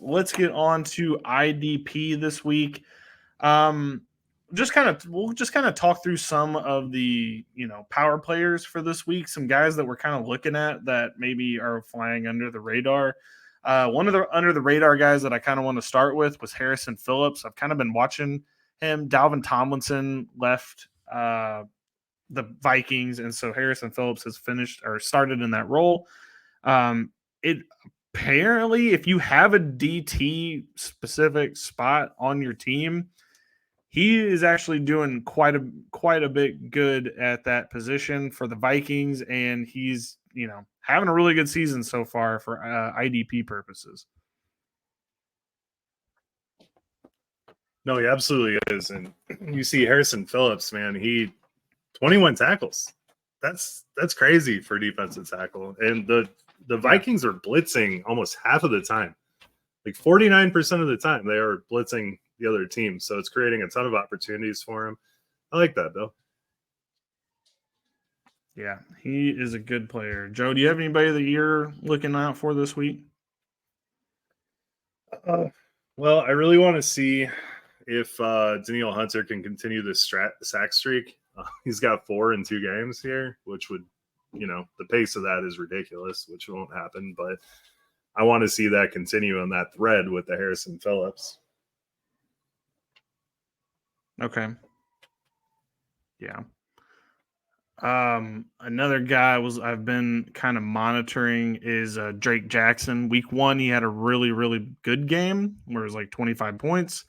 let's get on to IDP this week. We'll just kind of talk through some of the power players for this week. Some guys that we're kind of looking at that maybe are flying under the radar. One of the under the radar guys that I kind of want to start with was Harrison Phillips. I've kind of been watching him. Dalvin Tomlinson left the Vikings, and so Harrison Phillips has finished or started in that role. It apparently, if you have a DT specific spot on your team, he is actually doing quite a bit good at that position for the Vikings, and he's having a really good season so far for IDP purposes. No, he absolutely is, and you see Harrison Phillips, man. 21 tackles. That's crazy for defensive tackle, and the Vikings are blitzing almost half of the time, like 49% of the time they are blitzing the other team. So it's creating a ton of opportunities for him. I like that, though. Yeah, he is a good player. Joe, do you have anybody that you're looking out for this week? Well, I really want to see if Danielle Hunter can continue this sack streak. He's got 4 in 2 games here, which would, the pace of that is ridiculous, which won't happen. But I want to see that continue on that thread with the Harrison Phillips. Okay. Yeah. Another guy I've been kind of monitoring is Drake Jackson. Week 1, he had a really, really good game where it was like 25 points.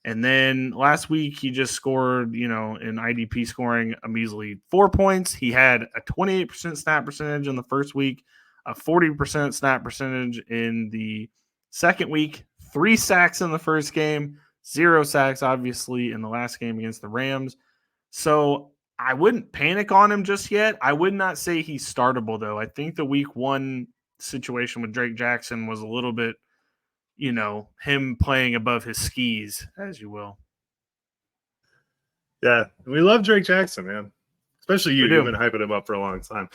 And then last week, he just scored, in IDP scoring a measly 4 points. He had a 28% snap percentage in the first week, a 40% snap percentage in the second week, 3 sacks in the first game, 0 sacks, obviously, in the last game against the Rams. So I wouldn't panic on him just yet. I would not say he's startable, though. I think the week 1 situation with Drake Jackson was a little bit, him playing above his skis, as you will. Yeah, we love Drake Jackson, man. Especially you. You've been hyping him up for a long time.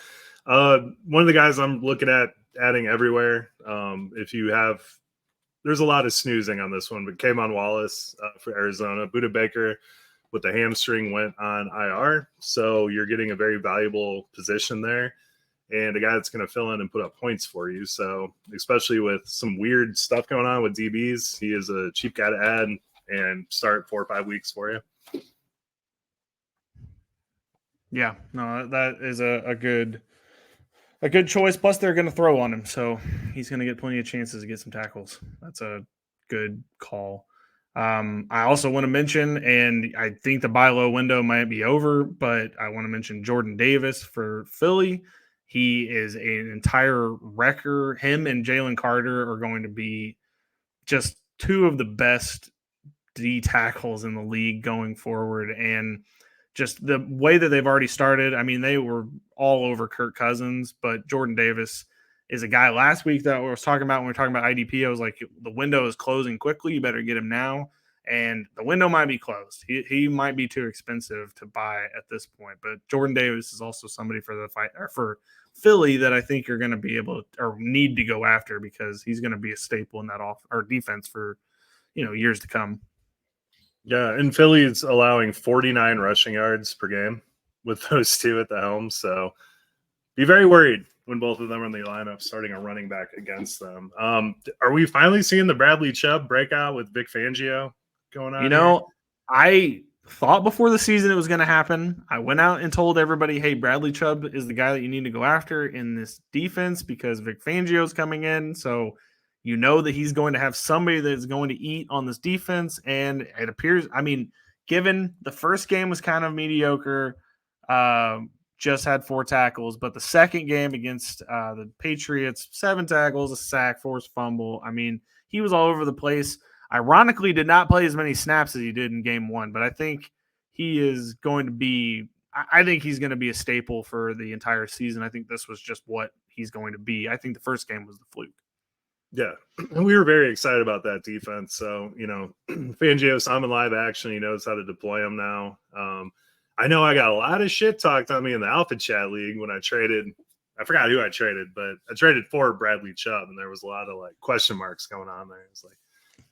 One of the guys I'm looking at adding everywhere, there's a lot of snoozing on this one, but K'Von Wallace for Arizona. Budda Baker with the hamstring went on IR, so you're getting a very valuable position there. And a guy that's going to fill in and put up points for you. So especially with some weird stuff going on with DBs, he is a cheap guy to add and start 4 or 5 weeks for you. Yeah, no, that is a good choice. Plus, they're going to throw on him, so he's going to get plenty of chances to get some tackles. That's a good call. I also want to mention, and I think the buy low window might be over, but I want to mention Jordan Davis for Philly. He is an entire wrecker. Him and Jalen Carter are going to be just 2 of the best D tackles in the league going forward. And just the way that they've already started, I mean, they were all over Kirk Cousins, but Jordan Davis is a guy last week that I was talking about when we were talking about IDP. I was like, the window is closing quickly. You better get him now. And the window might be closed. He might be too expensive to buy at this point. But Jordan Davis is also somebody for the fight or for Philly that I think you're going to be able to or need to go after because he's going to be a staple in that defense for years to come. Yeah, and Philly is allowing 49 rushing yards per game with those 2 at the helm. So be very worried when both of them are in the lineup starting a running back against them. Are we finally seeing the Bradley Chubb breakout with Vic Fangio going on? Here? I thought before the season it was going to happen. I went out and told everybody, hey, Bradley Chubb is the guy that you need to go after in this defense because Vic Fangio is coming in. So you know that he's going to have somebody that is going to eat on this defense. And it appears, I mean, given the first game was kind of mediocre, just had 4 tackles, but the second game against the Patriots, 7 tackles, a sack, forced fumble. I mean, he was all over the place. Ironically, did not play as many snaps as he did in game 1, but I think he is going to be – I think he's going to be a staple for the entire season. I think this was just what he's going to be. I think the first game was the fluke. Yeah, and we were very excited about that defense. So, Fangio saw him in live action. He knows how to deploy him now. I know I got a lot of shit talked on me in the Alpha Chat League when I traded I forgot who I traded, but I traded for Bradley Chubb, and there was a lot of like question marks going on there. It's like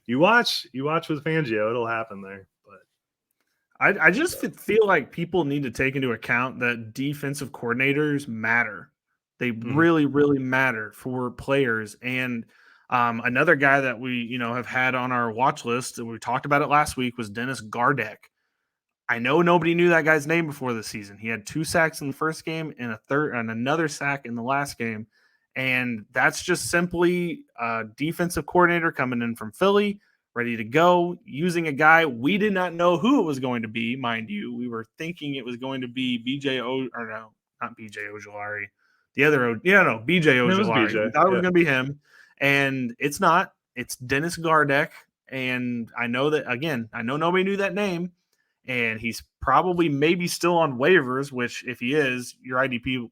you watch with Fangio, it'll happen there. But I just feel like people need to take into account that defensive coordinators matter. They really, really matter for players. And another guy that we have had on our watch list, we talked about it last week, was Dennis Gardeck. I know nobody knew that guy's name before the season. He had 2 sacks in the first game and another sack in the last game. And that's just simply a defensive coordinator coming in from Philly, ready to go, using a guy we did not know who it was going to be, mind you. We were thinking it was going to be BJ not BJ Ojolari. The other BJ it was Ojolari. BJ. We thought it was going to be him, and it's not. It's Dennis Gardeck, and I know nobody knew that name. And he's probably maybe still on waivers, which if he is, your IDP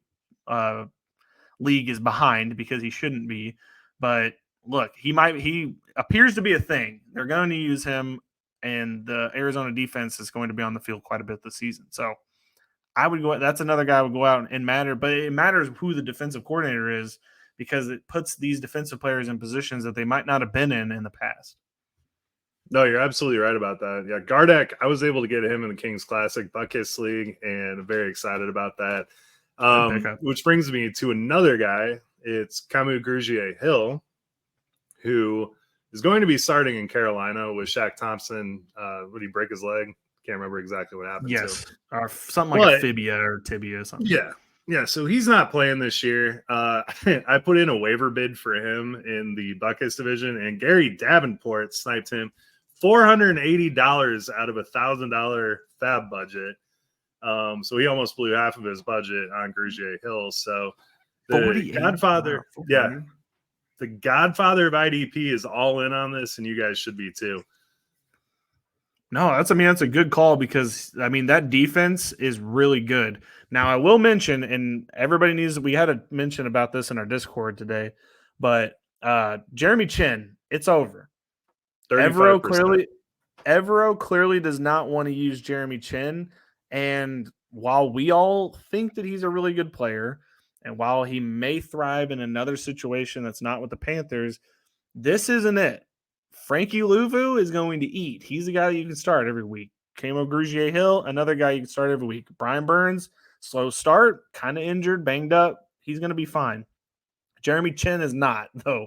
league is behind because he shouldn't be. But look, he appears to be a thing. They're going to use him, and the Arizona defense is going to be on the field quite a bit this season. So I would go. That's another guy I would go out and matter. But it matters who the defensive coordinator is because it puts these defensive players in positions that they might not have been in the past. No, you're absolutely right about that. Yeah, Gardeck, I was able to get him in the Kings Classic Buckets League, and I'm very excited about that. Which brings me to another guy. It's Camus Grugier-Hill, who is going to be starting in Carolina with Shaq Thompson. Would he break his leg? Can't remember exactly what happened. Yes, or something like a fibia or tibia or something. Yeah. So he's not playing this year. I put in a waiver bid for him in the Buckets division, and Gary Davenport sniped him $480 out of $1,000 fab budget. So he almost blew half of his budget on Grugier-Hill. So the Godfather, the Godfather of IDP is all in on this, and you guys should be too. No, that's a good call because that defense is really good. Now I will mention, and we had a mention about this in our Discord today, but Jeremy Chen, it's over. Evero clearly does not want to use Jeremy Chen. And while we all think that he's a really good player, and while he may thrive in another situation that's not with the Panthers, this isn't it. Frankie Louvu is going to eat. He's the guy you can start every week. Camus Grugier-Hill, another guy you can start every week. Brian Burns, slow start, kind of injured, banged up. He's going to be fine. Jeremy Chen is not, though.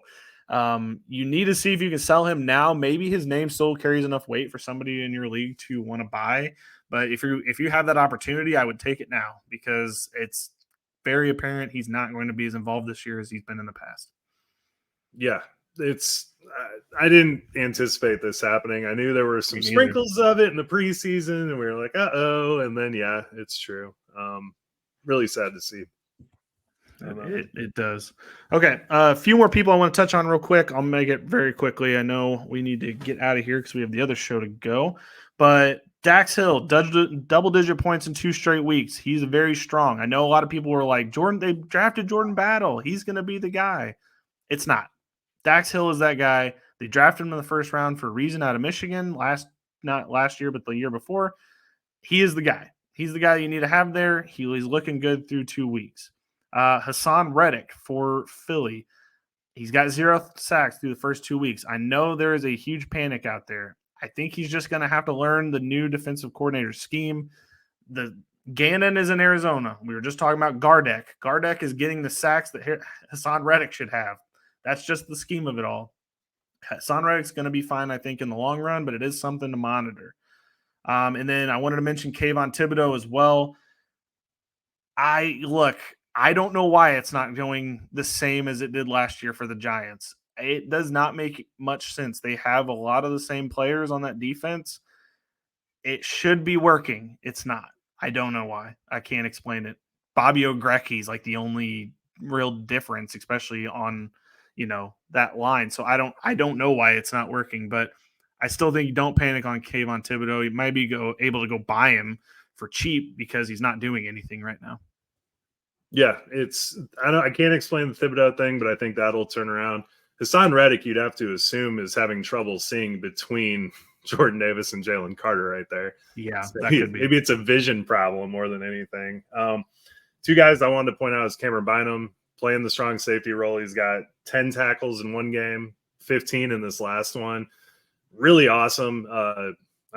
You need to see if you can sell him now. Maybe his name still carries enough weight for somebody in your league to want to buy. But if you have that opportunity, I would take it now because it's very apparent he's not going to be as involved this year as he's been in the past. Yeah, I didn't anticipate this happening. I knew there were some sprinkles of it in the preseason, and we were like, uh-oh. And then, yeah, it's true. Really sad to see. It does. Okay, a few more people I want to touch on real quick. I'll make it very quickly. I know we need to get out of here because we have the other show to go. But Dax Hill, double-digit points in 2 straight weeks. He's very strong. I know a lot of people were like, they drafted Jordan Battle. He's going to be the guy. It's not. Dax Hill is that guy. They drafted him in the first round for a reason out of Michigan, not last year, but the year before. He is the guy. He's the guy you need to have there. He's looking good through 2 weeks. Hassan Reddick for Philly. He's got 0 sacks through the first 2 weeks. I know there is a huge panic out there. I think he's just going to have to learn the new defensive coordinator scheme. The Gannon is in Arizona. We were just talking about Gardeck. Gardeck is getting the sacks that Hassan Reddick should have. That's just the scheme of it all. Hassan Reddick's going to be fine, I think, in the long run, but it is something to monitor. And then I wanted to mention Kayvon Thibodeau as well. I don't know why it's not going the same as it did last year for the Giants. It does not make much sense. They have a lot of the same players on that defense. It should be working. It's not. I don't know why. I can't explain it. Bobby Ogrecki's like the only real difference, especially on that line. So I don't know why it's not working, but I still think you don't panic on Kayvon Thibodeau. You might be able to go buy him for cheap because he's not doing anything right now. Yeah, I can't explain the Thibodeau thing, but I think that'll turn around. Hassan Reddick, you'd have to assume, is having trouble seeing between Jordan Davis and Jalen Carter right there. Yeah, so that could be. Maybe it's a vision problem more than anything. 2 guys I wanted to point out is Cameron Bynum. playing the strong safety role. He's got 10 tackles in one game, 15 in this last one. Really awesome. I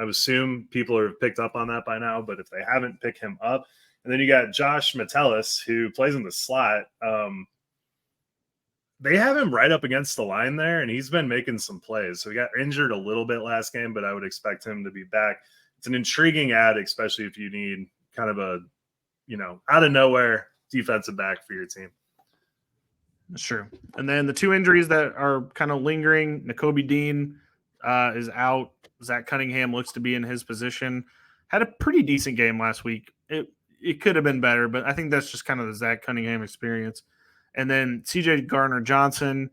assume people have picked up on that by now, but if they haven't, pick him up. And then you got Josh Metellus, who plays in the slot. They have him right up against the line there, and he's been making some plays. So he got injured a little bit last game, but I would expect him to be back. It's an intriguing ad, especially if you need kind of a, out of nowhere defensive back for your team. That's true. And then the two injuries that are kind of lingering, Nakobe Dean is out. Zach Cunningham looks to be in his position. Had a pretty decent game last week. It could have been better, but I think that's just kind of the Zach Cunningham experience. And then CJ Gardner-Johnson,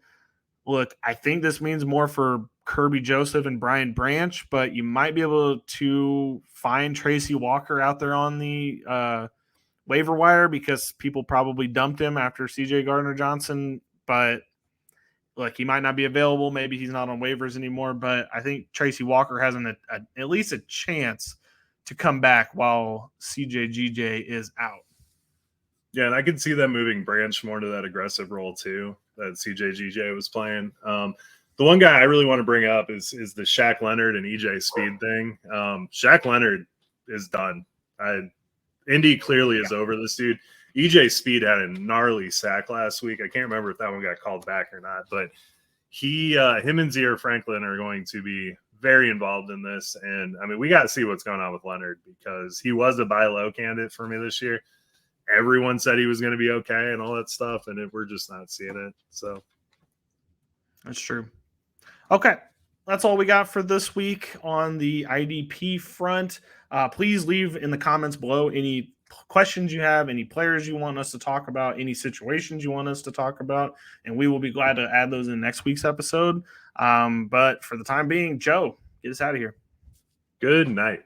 look, I think this means more for Kirby Joseph and Brian Branch, but you might be able to find Tracy Walker out there on the waiver wire because people probably dumped him after CJ Gardner-Johnson. But look, he might not be available. Maybe he's not on waivers anymore. But I think Tracy Walker has at least a chance to come back while CJ is out. Yeah, and I could see them moving Branch more to that aggressive role too that CJ was playing. The one guy I really want to bring up is the Shaq Leonard and EJ Speed thing. Shaq Leonard is done. Indy clearly is over this dude. EJ Speed had a gnarly sack last week. I can't remember if that one got called back or not, but him and Zaire Franklin are going to be very involved in this. And I mean, we got to see what's going on with Leonard because he was a buy low candidate for me this year. Everyone said he was going to be okay and all that stuff, and we're just not seeing it. So that's true. Okay, that's all we got for this week on the IDP front. Please leave in the comments below any questions you have, any players you want us to talk about, any situations you want us to talk about, and we will be glad to add those in next week's episode. But for the time being, Joe, get us out of here. Good night.